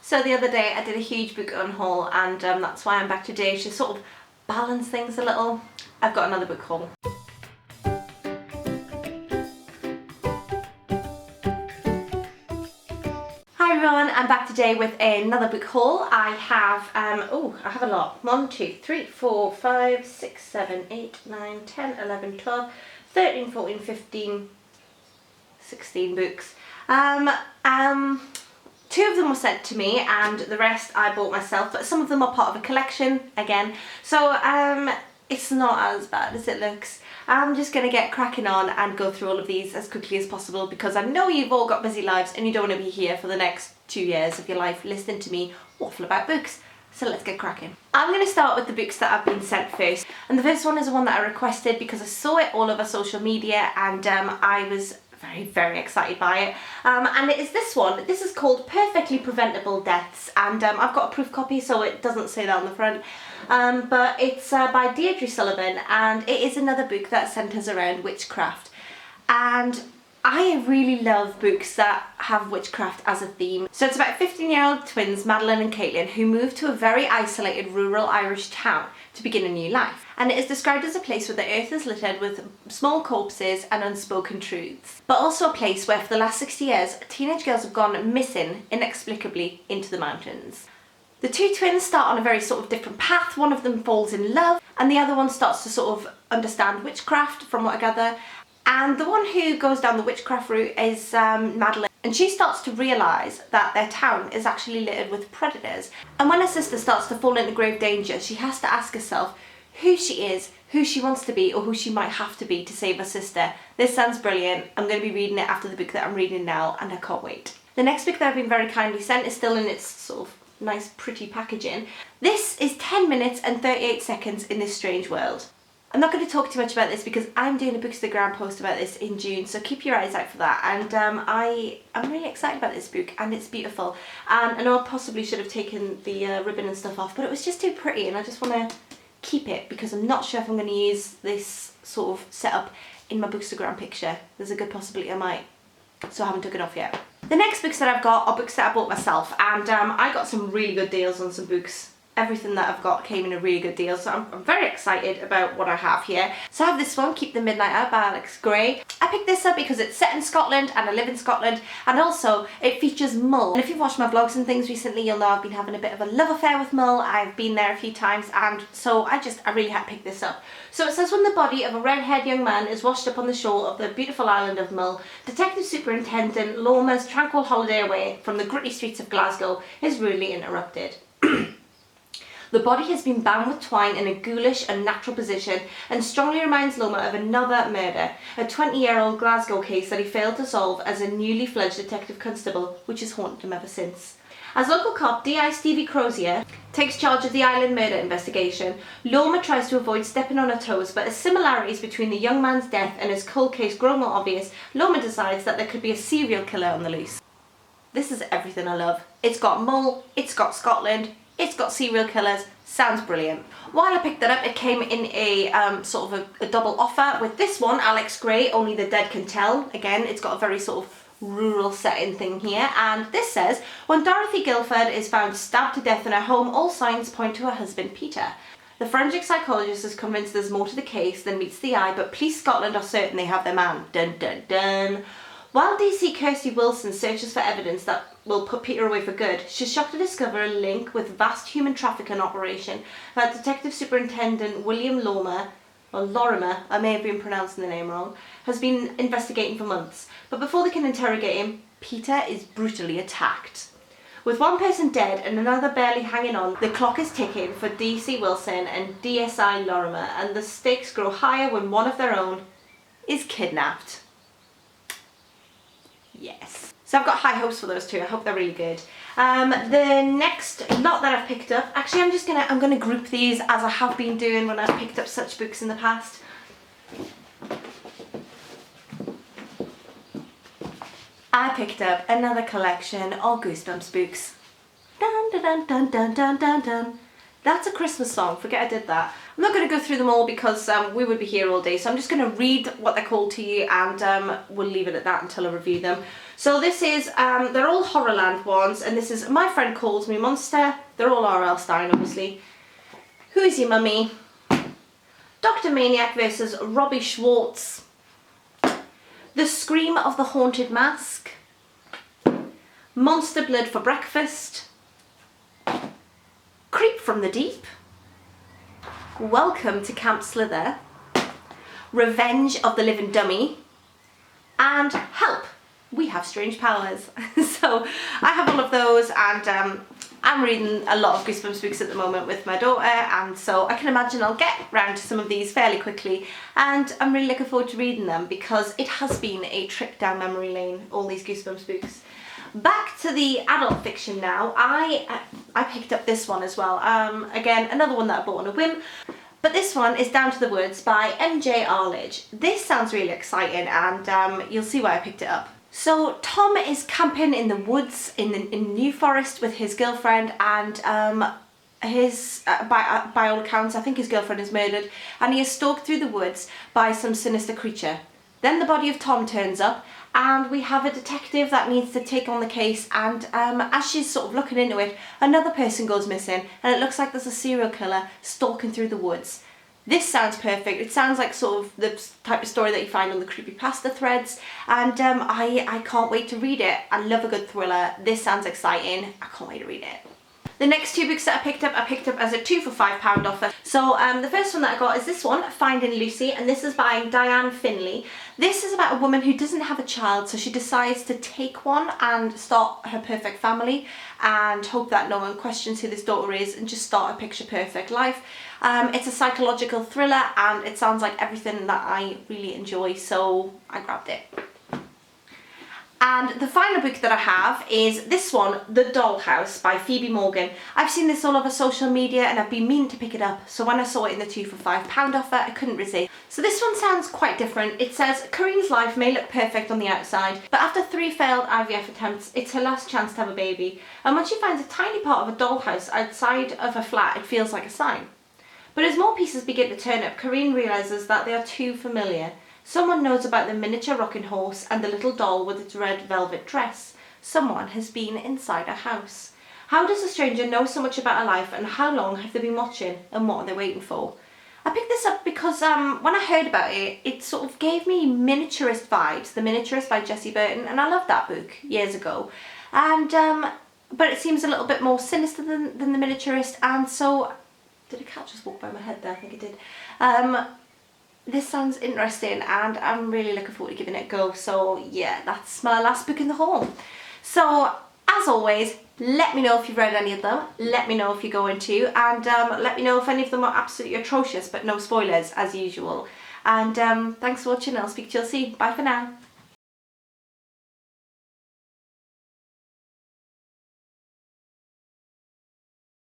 So the other day I did a huge book unhaul, and that's why I'm back today to sort of balance things a little. I've got another book haul. Hi everyone, I'm back today with another book haul. I have, I have a lot. 1, 2, 3, 4, 5, 6, 7, 8, 9, 10, 11, 12, 13, 14, 15, 16 books. 2 of them were sent to me and the rest I bought myself, but some of them are part of a collection again. So it's not as bad as it looks. I'm just going to get cracking on and go through all of these as quickly as possible, because I know you've all got busy lives and you don't want to be here for the next 2 years of your life listening to me waffle about books. So let's get cracking. I'm going to start with the books that have been sent first. And the first one is the one that I requested because I saw it all over social media and I was very excited by it. And it is this one. This is called Perfectly Preventable Deaths, and I've got a proof copy so it doesn't say that on the front. But it's by Deirdre Sullivan, and it is another book that centres around witchcraft. And I really love books that have witchcraft as a theme. So it's about 15-year-old twins, Madeline and Caitlin, who moved to a very isolated rural Irish town to begin a new life. And it is described as a place where the earth is littered with small corpses and unspoken truths. But also a place where for the last 60 years, teenage girls have gone missing inexplicably into the mountains. The 2 twins start on a very sort of different path. One of them falls in love and the other one starts to sort of understand witchcraft, from what I gather. And the one who goes down the witchcraft route is Madeline. And she starts to realise that their town is actually littered with predators. And when her sister starts to fall into grave danger, she has to ask herself who she is, who she wants to be, or who she might have to be to save her sister. This sounds brilliant. I'm going to be reading it after the book that I'm reading now, and I can't wait. The next book that I've been very kindly sent is still in its sort of nice pretty packaging. This is 10 minutes and 38 seconds in this strange world. I'm not going to talk too much about this because I'm doing a Books to the Ground post about this in June, so keep your eyes out for that. And I'm really excited about this book, and it's beautiful. And I know I possibly should have taken the ribbon and stuff off, but it was just too pretty, and I just want to keep it because I'm not sure if I'm going to use this sort of setup in my Books to the Ground picture. There's a good possibility I might, so I haven't took it off yet. The next books that I've got are books that I bought myself, and I got some really good deals on some books. Everything that I've got came in a really good deal, so I'm very excited about what I have here. So I have this one, Keep the Midnight Out by Alex Gray. I picked this up because it's set in Scotland and I live in Scotland, and also it features Mull. And if you've watched my vlogs and things recently, you'll know I've been having a bit of a love affair with Mull. I've been there a few times, and so I really had to pick this up. So it says, when the body of a red-haired young man is washed up on the shore of the beautiful island of Mull, Detective Superintendent Lorma's tranquil holiday away from the gritty streets of Glasgow is rudely interrupted. The body has been bound with twine in a ghoulish, unnatural position and strongly reminds Loma of another murder, a 20-year-old Glasgow case that he failed to solve as a newly fledged detective constable, which has haunted him ever since. As local cop D.I. Stevie Crozier takes charge of the island murder investigation, Loma tries to avoid stepping on her toes, but as similarities between the young man's death and his cold case grow more obvious, Loma decides that there could be a serial killer on the loose. This is everything I love. It's got Mull, it's got Scotland, it's got serial killers. Sounds brilliant. While I picked that up, it came in a sort of a double offer with this one, Alex Gray, Only the Dead Can Tell. Again, it's got a very sort of rural setting thing here, and this says, when Dorothy Guilford is found stabbed to death in her home, all signs point to her husband Peter. The forensic psychologist is convinced there's more to the case than meets the eye, but Police Scotland are certain they have their man. Dun dun dun. While DC Kirsty Wilson searches for evidence that will put Peter away for good, she's shocked to discover a link with vast human trafficking operation that Detective Superintendent William Lorimer, or Lorimer, I may have been pronouncing the name wrong, has been investigating for months. But before they can interrogate him, Peter is brutally attacked. With one person dead and another barely hanging on, the clock is ticking for DC Wilson and DSI Lorimer, and the stakes grow higher when one of their own is kidnapped. Yes. So I've got high hopes for those two. I hope they're really good. The next lot that I've picked up, actually I'm gonna group these as I have been doing when I've picked up such books in the past. I picked up another collection of Goosebumps books. Dun dun dun dun dun dun dun dun. That's a Christmas song, forget I did that. I'm not going to go through them all because we would be here all day, so I'm just going to read what they're called to you, and we'll leave it at that until I review them. So this is, they're all Horrorland ones, and this is My Friend Calls Me Monster. They're all R.L. Stein, obviously. Who Is Your Mummy? Dr. Maniac versus Robbie Schwartz. The Scream of the Haunted Mask. Monster Blood for Breakfast. Creep from the Deep. Welcome to Camp Slither. Revenge of the Living Dummy. And Help, We Have Strange Powers. So I have all of those, and I'm reading a lot of Goosebumps books at the moment with my daughter, and so I can imagine I'll get round to some of these fairly quickly, and I'm really looking forward to reading them because it has been a trip down memory lane, all these Goosebumps books. Back to the adult fiction now. I picked up this one as well. Again, another one that I bought on a whim. But this one is Down to the Woods by MJ Arledge. This sounds really exciting, and you'll see why I picked it up. So Tom is camping in the woods in New Forest with his girlfriend, and by all accounts, I think his girlfriend is murdered, and he is stalked through the woods by some sinister creature. Then the body of Tom turns up, and we have a detective that needs to take on the case, and as she's sort of looking into it, another person goes missing, and it looks like there's a serial killer stalking through the woods. This sounds perfect. It sounds like sort of the type of story that you find on the creepypasta threads, and I can't wait to read it. I love a good thriller. This sounds exciting. I can't wait to read it. The next two books that I picked up as a 2 for £5 offer. So the first one that I got is this one, Finding Lucy, and this is by Diane Finley. This is about a woman who doesn't have a child, so she decides to take one and start her perfect family and hope that no one questions who this daughter is and just start a picture perfect life. It's a psychological thriller, and it sounds like everything that I really enjoy, so I grabbed it. And the final book that I have is this one, The Dollhouse by Phoebe Morgan. I've seen this all over social media and I've been meaning to pick it up, so when I saw it in the 2 for £5 offer, I couldn't resist. So this one sounds quite different. It says, Corinne's life may look perfect on the outside, but after 3 failed IVF attempts, it's her last chance to have a baby. And when she finds a tiny part of a dollhouse outside of her flat, it feels like a sign. But as more pieces begin to turn up, Corinne realises that they are too familiar. Someone knows about the miniature rocking horse and the little doll with its red velvet dress. Someone has been inside her house. How does a stranger know so much about her life, and how long have they been watching, and what are they waiting for? I picked this up because when I heard about it, it sort of gave me miniaturist vibes. The Miniaturist by Jessie Burton, and I loved that book years ago. And but it seems a little bit more sinister than The Miniaturist, and so... Did a cat just walk by my head there? I think it did. This sounds interesting, and I'm really looking forward to giving it a go. So yeah, that's my last book in the haul. So as always, let me know if you've read any of them, let me know if you're going to, and let me know if any of them are absolutely atrocious, but no spoilers as usual. And thanks for watching, and I'll speak to you all soon. Bye for now.